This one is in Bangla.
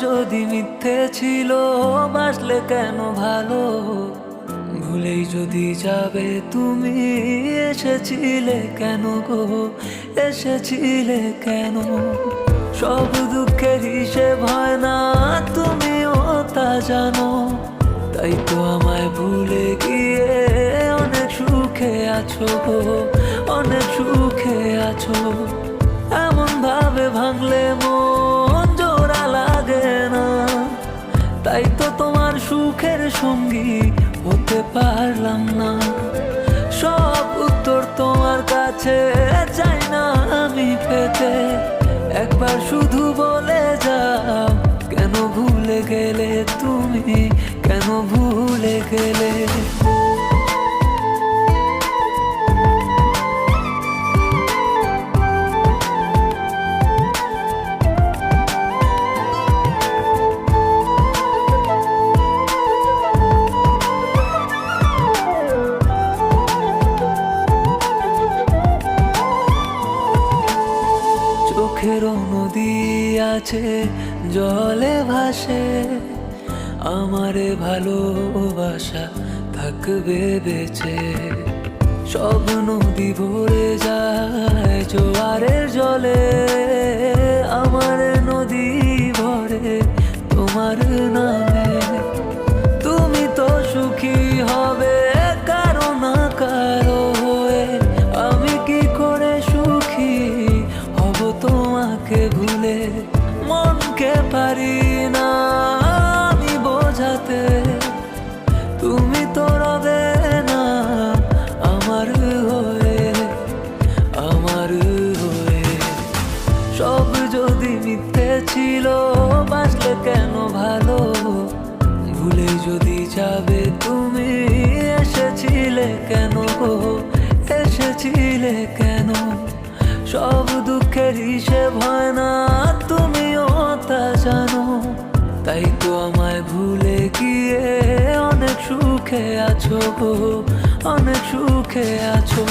যদি মিথ্যে ছিল বাসলে কেন ভালো, ভুলেই যদি যাবে তুমি এসেছিলে কেন গো, এসেছিলে কেন? সব দুঃখের হিসেব হয় না তুমিও তা জানো, তাই তো আমায় ভুলে গিয়ে অনেক সুখে আছো গো, অনেক সুখে আছো। এমন ভাবে ভাঙলে মন জোড়া লাগে না, তাই তো তোমার সুখের সঙ্গী হতে পারলাম না। সব উত্তর তোমার কাছে চাই না আমি পেতে, একবার শুধু বলে যাও কেন ভুলে গেলে তুমি, কেন ভুলে গেলে? চোখেরও নদী আছে জলে ভাসে, আমারে ভালোবাসা থাকবে বেঁচে। সব নদী ভরে যায় জোয়ারের জলে, আমার নদী ভরে তোমার নামে। তুমি তো সুখী হবে কারো না কারো হয়ে, আমি কি করে সুখী হব তোমাকে ভুলে? মনকে পারি না আমি বোঝাতে, তুমি তো রবে না আমার হয়ে, আমার হয়ে। সব যদি মিথ্যে ছিল বাসলে কেন ভালো, ভুলে যদি যাবে তুমি এসেছিলে কেন গো, এসেছিলে কেন? সব দুঃখের হিসেব হয় না তুমিও তা জানো, তাই তো আমায় ভুলে গিয়ে অনেক সুখে আছো গো, অনেক সুখে আছো।